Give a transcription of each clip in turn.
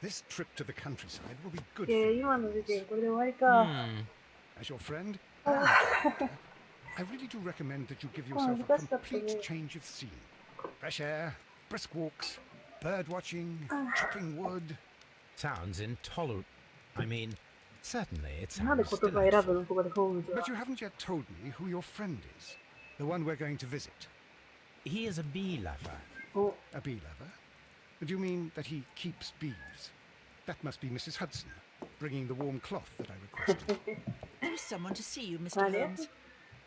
This trip to the countryside will be good 今の時点これで終わりか。As your friend and doctor, I really do recommend that you give yourself a complete change of scene. Fresh air, brisk walks, bird watching, chopping wood. Sounds intolerable. I mean, certainly it なんで sounds 言葉選ぶ delightful. のここでホームズは。 But you haven't yet told me who your friend is. The one we're going to visit. He is a bee lover. お、 A bee lover? Do you mean that he keeps bees? That must be Mrs. Hudson, bringing the warm cloth that I requested. There is someone to see you, Mr. 誰 Holmes.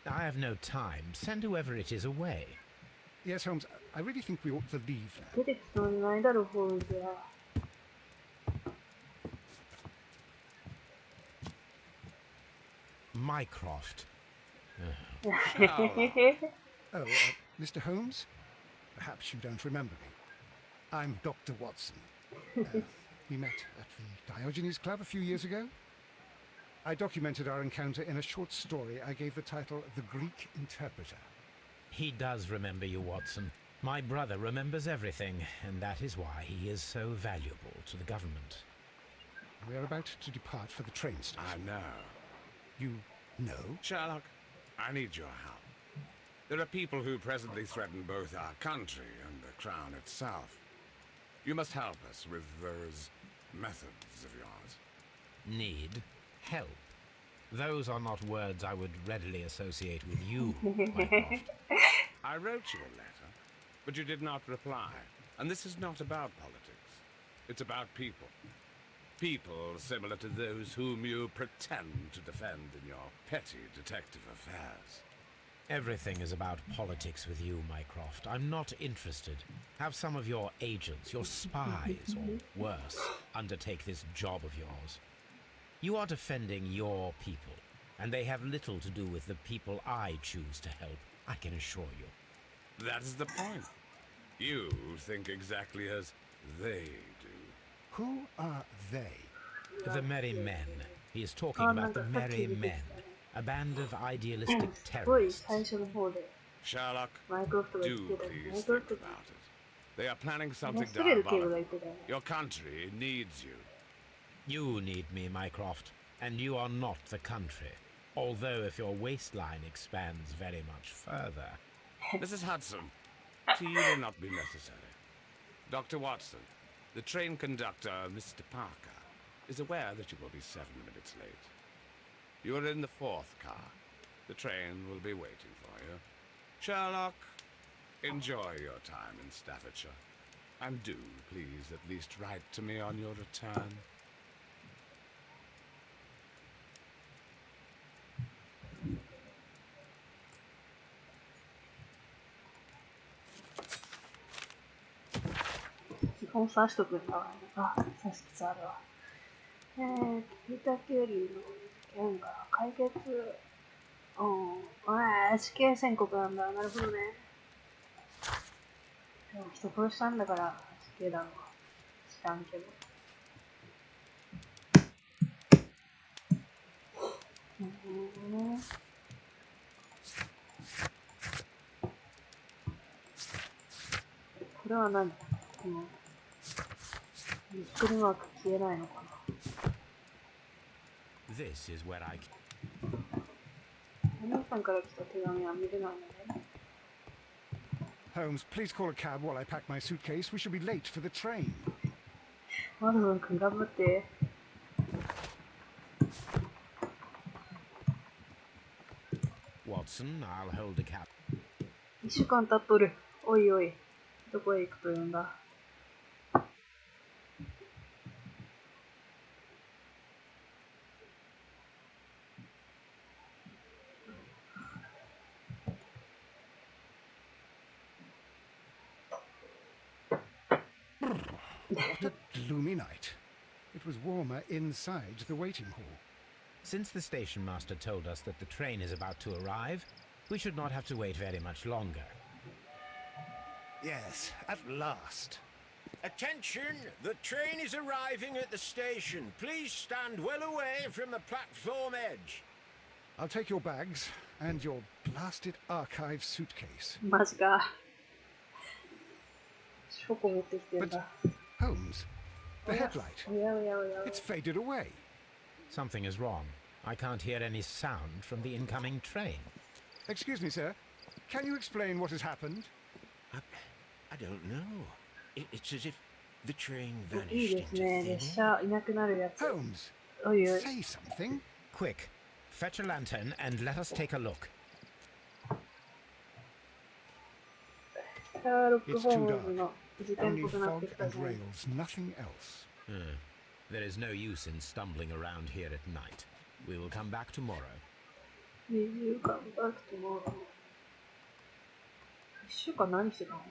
I have no time. Send whoever it is away. Yes, Holmes, I really think we ought to leave now. 出てきそうにないだろ、ホームズは。Mycroft. Oh, Mr. Holmes? Perhaps you don't remember me. I'm Dr. Watson. We met at the Diogenes Club a few years ago. I documented our encounter in a short story I gave the title The Greek Interpreter. He does remember you, Watson. My brother remembers everything, and that is why he is so valuable to the government. We are about to depart for the train station. I know. You know? Sherlock, I need your help. There are people who presently threaten both our country and the crown itself. You must help us with those methods of yours. Need help. Those are not words I would readily associate with you, Mycroft. I wrote you a letter, but you did not reply. And this is not about politics. It's about people. People similar to those whom you pretend to defend in your petty detective affairs. Everything is about politics with you, Mycroft. I'm not interested. Have some of your agents, your spies, or worse, undertake this job of yours. You are defending your people, and they have little to do with the people I choose to help, I can assure you. That is the point. You think exactly as they do. Who are they? The Merry Men. He is talking about the Merry Men, a band of idealistic すごい terrorists. 最初の方で Sherlock, マイクロフトが言っ do てたよ。マ please イクロ think フト about it. They are planning ナ something スベル警部が diabolical. 言ってたよ。 Your country needs you. You need me, Mycroft, and you are not the country. Although if your waistline expands very much further. Mrs. Hudson, tea will not be necessary. Dr. Watson, the train conductor, Mr. Parker, is aware that you will be 7 minutes late. You are in the 4th car. The train will be waiting for you. Sherlock, enjoy your time in Staffordshire. And do, please, at least write to me on your return. 基本刺しとくんだわ。あ、刺しつつあるわ。ピーター・キューリーの件が解決。死刑宣告なんだ。なるほどね。でも人殺したんだから死刑だろう。知らんけど。これは何？このびっくりマーク消えないのかな。 This is where I... お姉さんから来た手紙は見れないのね。 Holmes, please call a cab while I pack my suitcase. We shall be late for the train. ワトソン君頑張って。Watson, I'll hold a cab. 1週間経っとる。おいおい。どこへ行くというんだ。What a gloomy night. It was warmer inside the waiting hall. Since the station master told us that the train is about to arrive, we should not have to wait very much longer. Yes, at last. Attention! The train is arriving at the station. Please stand well away from the platform edge. I'll take your bags and your blasted archive suitcase. マジか。ショコ持ってきてん But, だ。 Holmes, The headlight. おやおやおやおや It's faded away. Something is wrong. I can't hear any sound from the incoming train. Excuse me, sir. Can you explain what has happened? I don't know. It's as if the train いい vanished です into ね。 thin 列 air. 車いなくなるやつ。 Holmes, おいおい。 say something. Quick, fetch a lantern and let us take a look. シャーロック・ It's ホー too ムズ dark. の事件っ Only ぽくなって fog きた and じゃん。 rails, nothing else. There is no use in stumbling around here at night. We will come back tomorrow. 2週間バックも1週間何してたの？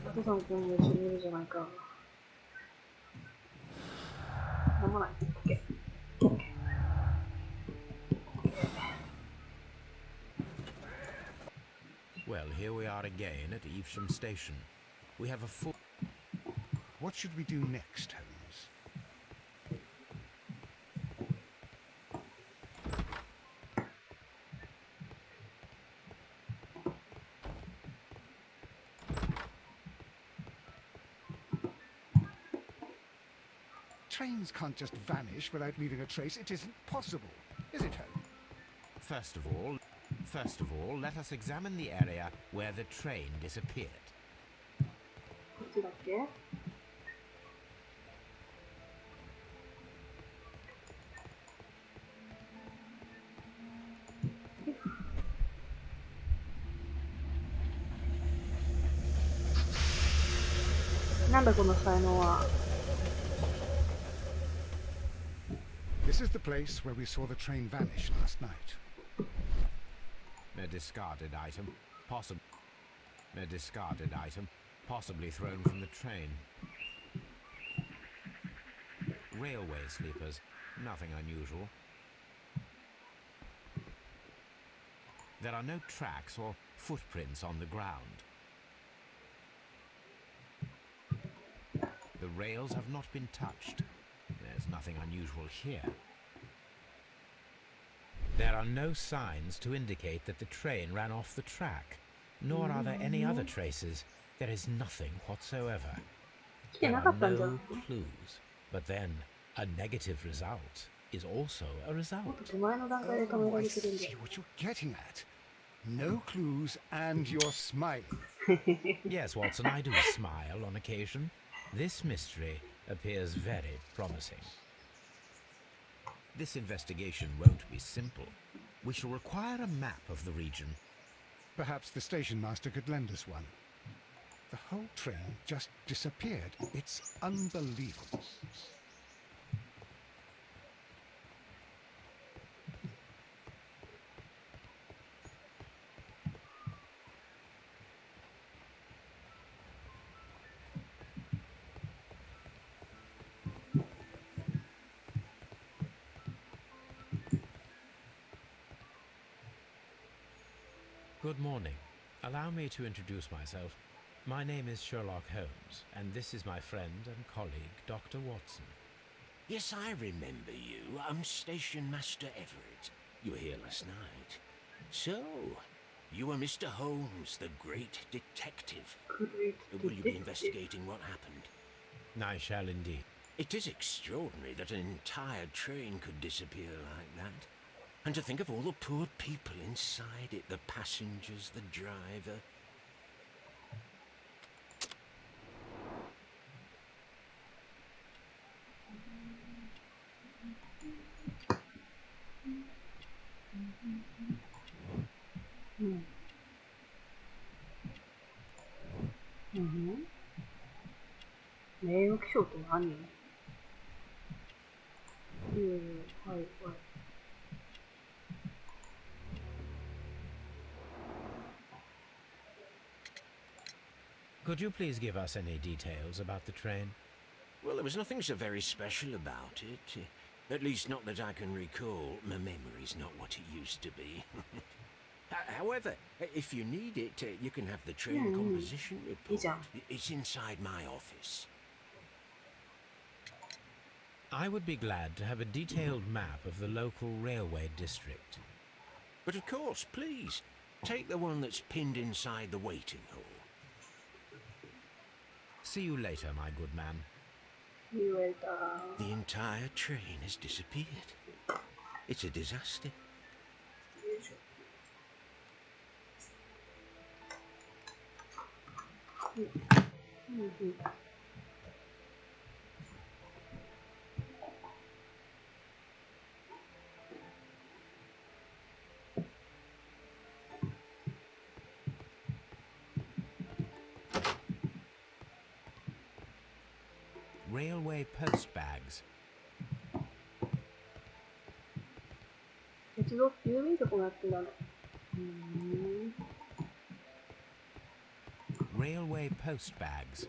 お父さん今度一緒にいるじゃないか。飲まない。OK。Well, here we are again at Evesham Station. We have a full... What should we do next, Holmes? Trains can't just vanish without leaving a trace. It isn't possible, is it, Holmes? First of all, let us examine the area where the train disappeared. こっちだっけ？なんだこの才能は。 This is the place where we saw the train vanish last night. A discarded item, possibly thrown from the train. Railway sleepers, nothing unusual. There are no tracks or footprints on the ground. The rails have not been touched. There's nothing unusual here. There are no signs to indicate that the train ran off the track, nor are there any other traces. There is nothing whatsoever. 来て There なか are ったんじゃん。 no clues. But then, a negative result is also a もっ result. と手前の段階で止め Oh, ら I れてるんだ see what you're getting at. No clues, and you're smiling. Yes, Watson, I do smile on occasion. This mystery appears very promising. This investigation won't be simple. We shall require a map of the region. Perhaps the station master could lend us one. The whole train just disappeared. It's unbelievable. Good morning. Allow me to introduce myself. My name is Sherlock Holmes, and this is my friend and colleague, Dr. Watson. Yes, I remember you. I'm Station Master Everett. You were here last night. So, you are Mr. Holmes, the great detective. Will you be investigating what happened? I shall indeed. It is extraordinary that an entire train could disappear like that. And to think of all the poor people inside it, the passengers, the driver. Mhm. 名誉気象って何？はいはい。Could you please give us any details about the train? Well, there was nothing so very special about it. At least not that I can recall. My memory's not what it used to be. However, if you need it, you can have the train composition report. It's inside my office. I would be glad to have a detailed map of the local railway district. But of course, please. Take the one that's pinned inside the waiting hall. See you later, my good man. 言われた。 The entire train has disappeared. It's a disaster. よいしょ。うんうん。Railway post bags. 鉄道って郵便局もやってんだね。Railway post bags.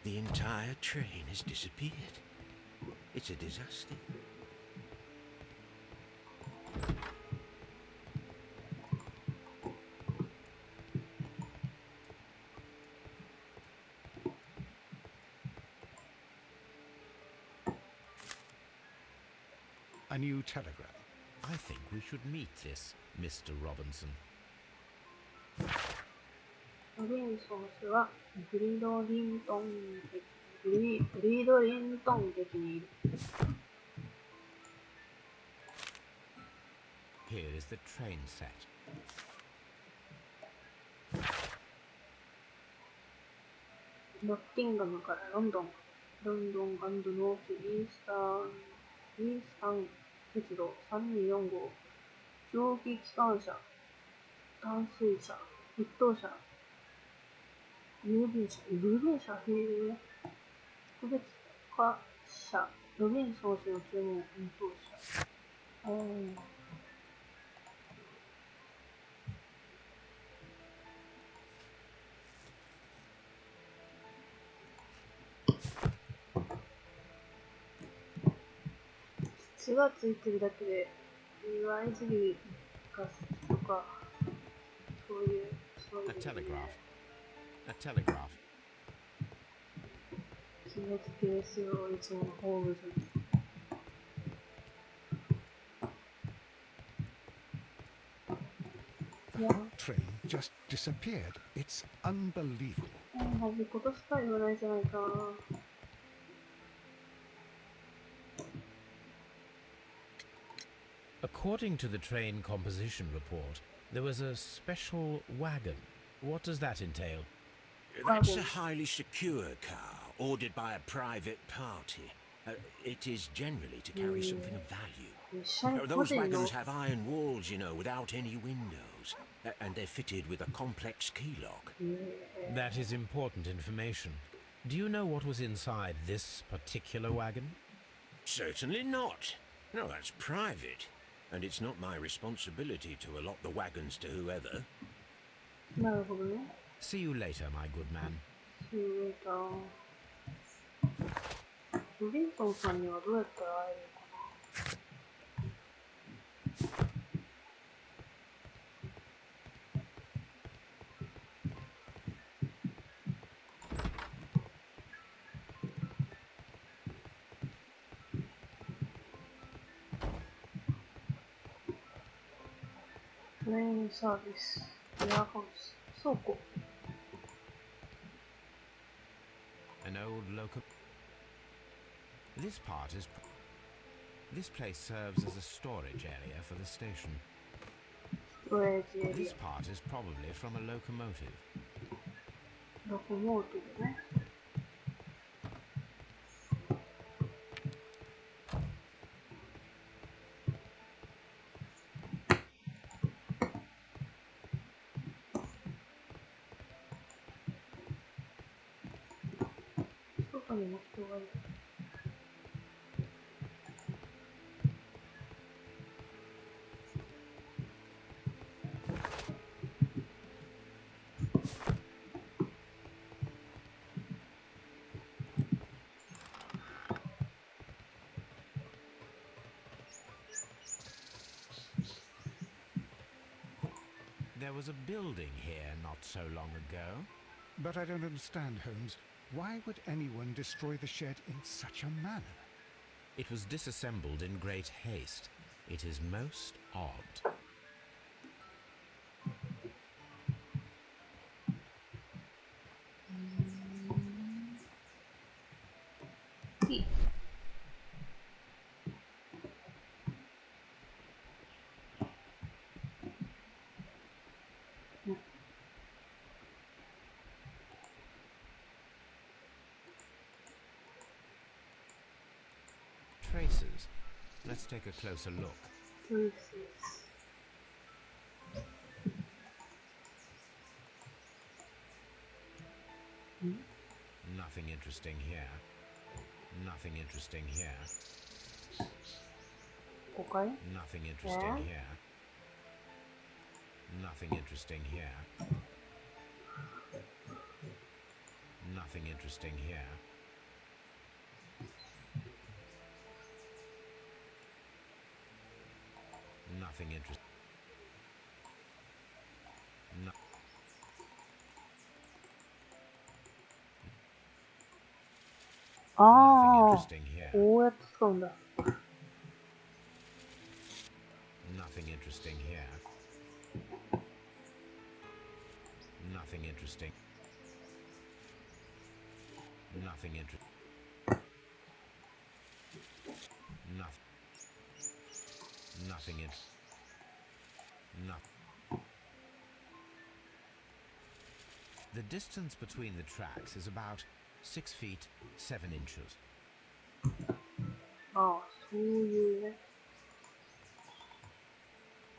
The entire train has disappeared. It's a disaster. A new telegram. I think we should meet this Mr. Robinson. ロビンソン氏はグリードリントン劇にいる。Here is the train set. ノッティンガムからロンドンノースイースタン鉄道324号、蒸気機関車、淡水車、沸騰車、郵便車、へえ、特別化車、ロビンソン氏の注文、運送車。血がついてるだけで、いわゆるガスとか、そういう。A telegraph. A telegraph. 決めつけですよ、いつもホームズ。The whole train just disappeared. It's unbelievable. 同じことしか言わないじゃないか。According to the train composition report, there was a special wagon. What does that entail? That's a highly secure car, ordered by a private party. It is generally to carry something of value. Those wagons have iron walls, you know, without any windows. And they're fitted with a complex key lock. That is important information. Do you know what was inside this particular wagon? Certainly not. No, that's private. And it's not my responsibility to allot the wagons to whoever. なるほどね。 See you later, my good man. ロビンソンさんにはどうやったら会えるのかな。トレインサービス、ウェアハウス、倉庫。An old local. This place serves as a storage area for the station. ストレージエリ This part is probably from a locomotive. ア。ロコモーティブね。外にも人がいる。There was a building here not so long ago. But I don't understand, Holmes. Why would anyone destroy the shed in such a manner? It was disassembled in great haste. It is most odd. traces. Let's take a closer look. Traces. Nothing interesting here. Nothing interesting here. 5階 Nothing interesting Yeah. here. Nothing interesting here. Nothing interesting here. Nothing interesting. No. Nothing ああ、 interesting here. こうやって使うんだ。 Nothing interesting here. Nothing interesting. Nothing interesting. Nothing. Nothing interesting. Nothing. The distance between the tracks is about 6 feet 7 inches. ああ、そういうね。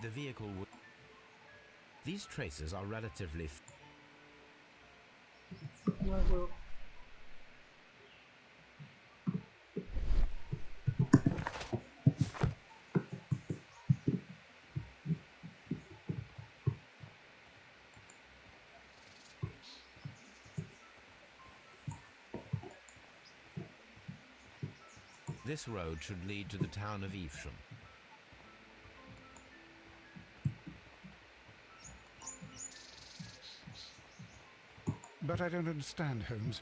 The vehicle would. These traces are relatively. なるほど。 This road should lead to the town of Evesham. But I don't understand, Holmes.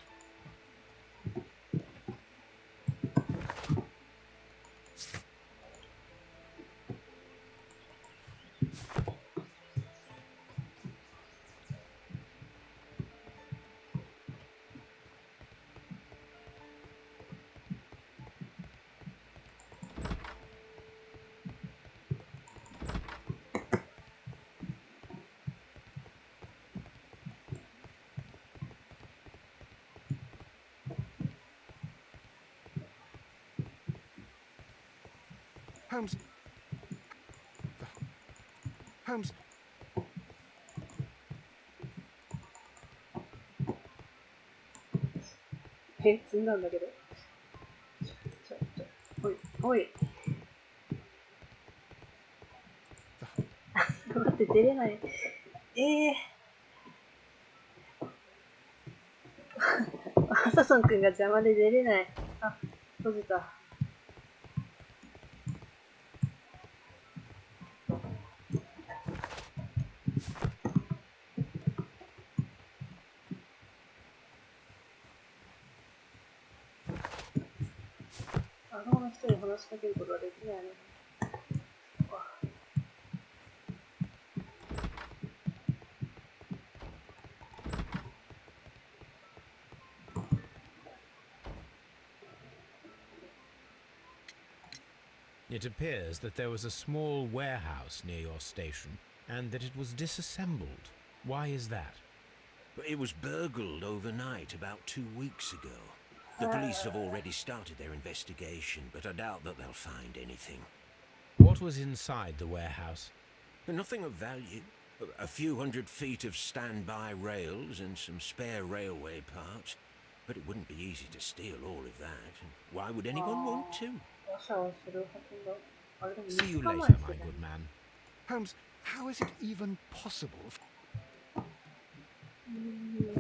Holmes. Holmes. 積んだんだけど。おい、おい。待って、出れない。アサソン君が邪魔で出れない。あ、閉じた。あの人に話しかけることはできないの。It appears that there was a small warehouse near your station and that it was disassembled. Why is that? It was burgled overnight about 2 weeks ago. The police have already started their investigation, but I doubt that they'll find anything. What was inside the warehouse? Nothing of value. A few hundred feet of standby rails and some spare railway parts. But it wouldn't be easy to steal all of that. Why would anyone want to? わしゃはするはずだ。あれでも See you 3日 later, 前 my ですよ good man. Holmes, how is it even possible? ね。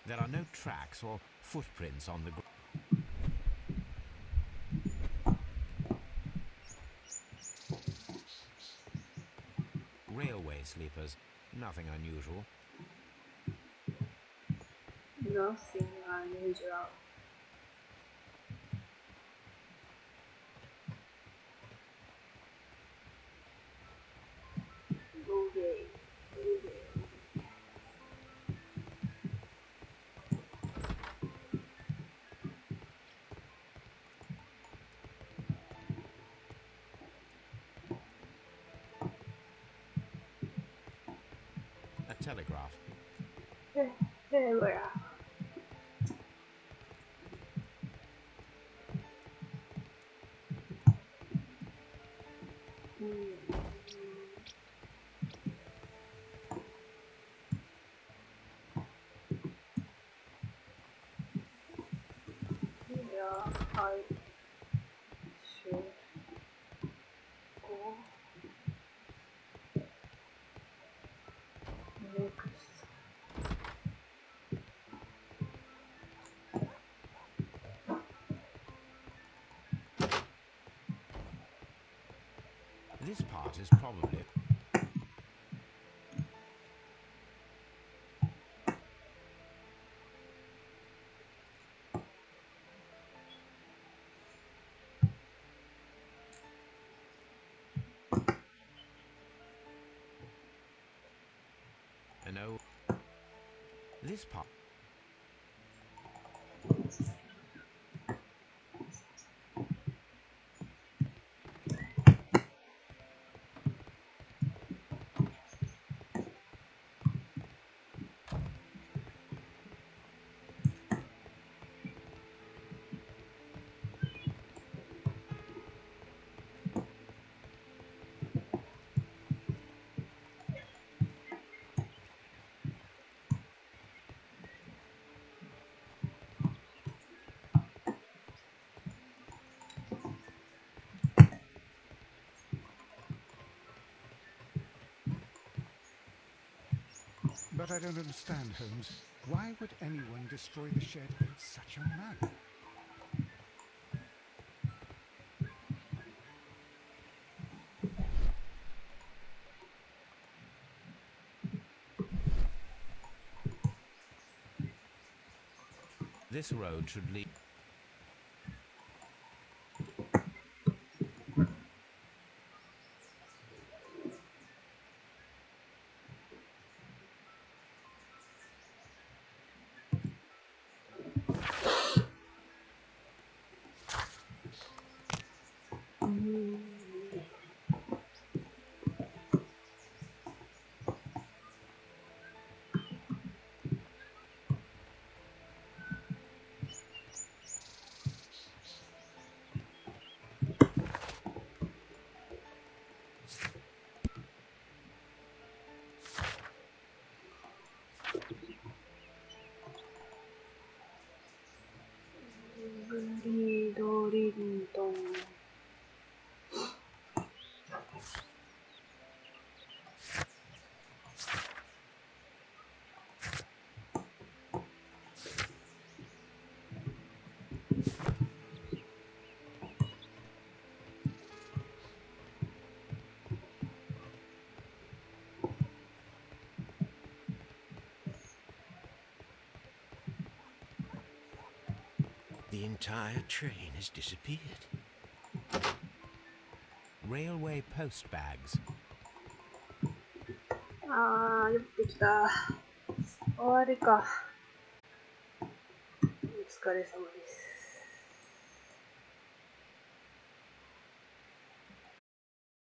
There are no tracks or footprints on the ground. Railway sleepers, nothing unusual. Nothing unusual. telegraph. テレグラフ。I should go next. This part is probably... I know... This part... But I don't understand, Holmes. Why would anyone destroy the shed in such a manner? This road should lead... The entire train has disappeared. Railway post bags. あー、酔ってきた。終わりか。お疲れ様です。